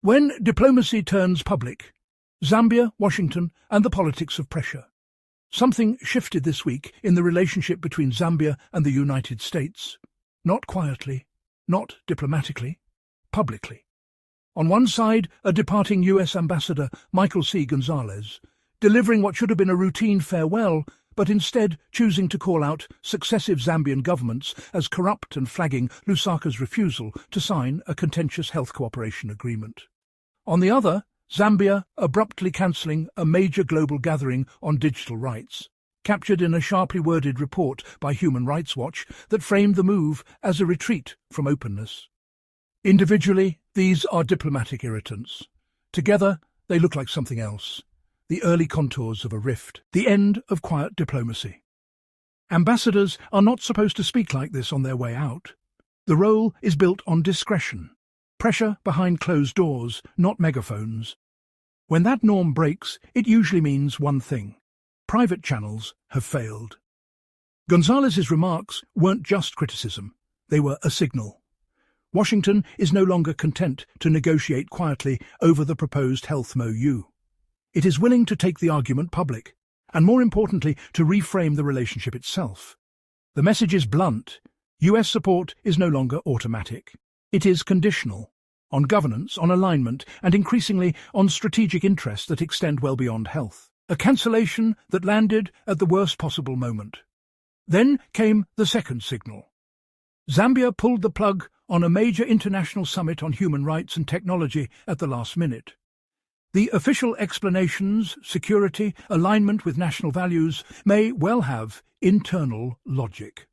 When diplomacy turns public, Zambia, Washington, and the politics of pressure. Something shifted this week in the relationship between Zambia and the United States. Not quietly, not diplomatically, publicly. On one side, a departing US ambassador, Michael C. Gonzalez, delivering what should have been a routine farewell, but instead choosing to call out successive Zambian governments as corrupt and flagging Lusaka's refusal to sign a contentious health cooperation agreement. On the other, Zambia abruptly cancelling a major global gathering on digital rights, captured in a sharply worded report by Human Rights Watch that framed the move as a retreat from openness. Individually, these are diplomatic irritants. Together, they look like something else. The early contours of a rift, the end of quiet diplomacy. Ambassadors are not supposed to speak like this on their way out. The role is built on discretion, pressure behind closed doors, not megaphones. When that norm breaks, it usually means one thing: private channels have failed. Gonzalez's remarks weren't just criticism, they were a signal. Washington is no longer content to negotiate quietly over the proposed health MOU. It is willing to take the argument public, and more importantly, to reframe the relationship itself. The message is blunt. US support is no longer automatic. It is conditional, on governance, on alignment, and increasingly on strategic interests that extend well beyond health. A cancellation that landed at the worst possible moment. Then came the second signal. Zambia pulled the plug on a major international summit on human rights and technology at the last minute. The official explanations, security, alignment with national values, may well have internal logic.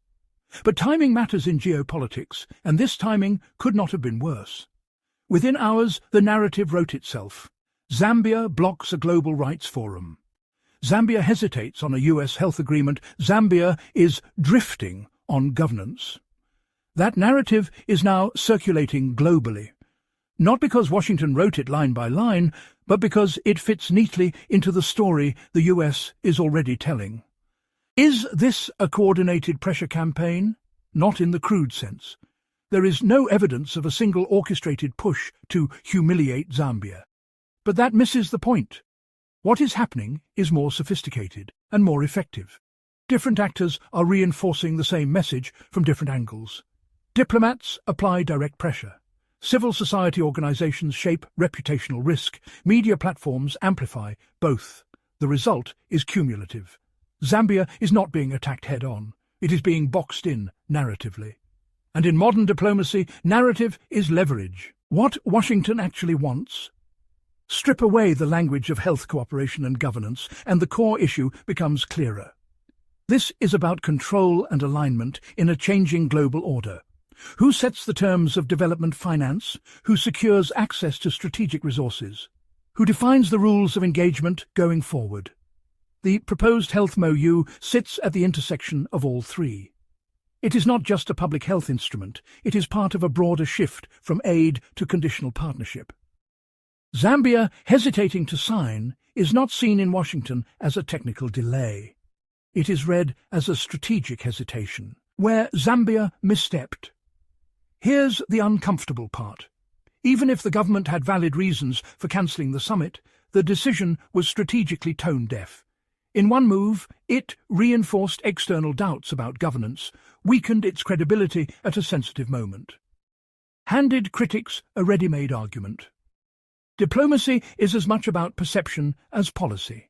But timing matters in geopolitics, and this timing could not have been worse. Within hours, the narrative wrote itself. Zambia blocks a global rights forum. Zambia hesitates on a US health agreement. Zambia is drifting on governance. That narrative is now circulating globally. Not because Washington wrote it line by line, but because it fits neatly into the story the US is already telling. Is this a coordinated pressure campaign? Not in the crude sense. There is no evidence of a single orchestrated push to humiliate Zambia. But that misses the point. What is happening is more sophisticated and more effective. Different actors are reinforcing the same message from different angles. Diplomats apply direct pressure. Civil society organizations shape reputational risk. Media platforms amplify both. The result is cumulative. Zambia is not being attacked head-on. It is being boxed in narratively. And in modern diplomacy, narrative is leverage. What Washington actually wants? Strip away the language of health cooperation and governance, and the core issue becomes clearer. This is about control and alignment in a changing global order. Who sets the terms of development finance? Who secures access to strategic resources? Who defines the rules of engagement going forward? The proposed health MOU sits at the intersection of all three. It is not just a public health instrument, it is part of a broader shift from aid to conditional partnership. Zambia hesitating to sign is not seen in Washington as a technical delay. It is read as a strategic hesitation, where Zambia misstepped. Here's the uncomfortable part. Even if the government had valid reasons for cancelling the summit, the decision was strategically tone-deaf. In one move, it reinforced external doubts about governance, weakened its credibility at a sensitive moment. Handed critics a ready-made argument. Diplomacy is as much about perception as policy.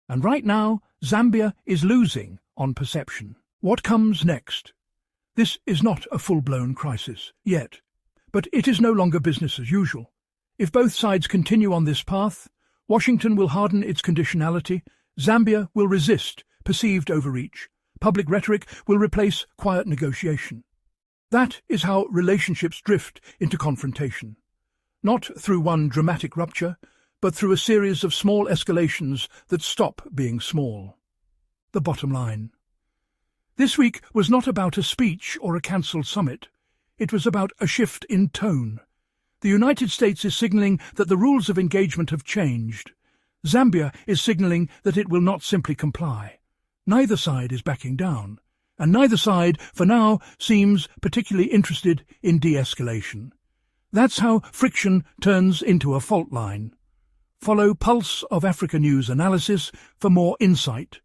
And right now, Zambia is losing on perception. What comes next? This is not a full-blown crisis, yet. But it is no longer business as usual. If both sides continue on this path, Washington will harden its conditionality, Zambia will resist perceived overreach, public rhetoric will replace quiet negotiation. That is how relationships drift into confrontation. Not through one dramatic rupture, but through a series of small escalations that stop being small. The bottom line. This week was not about a speech or a cancelled summit. It was about a shift in tone. The United States is signalling that the rules of engagement have changed. Zambia is signalling that it will not simply comply. Neither side is backing down, and neither side, for now, seems particularly interested in de-escalation. That's how friction turns into a fault line. Follow Pulse of Africa News analysis for more insight.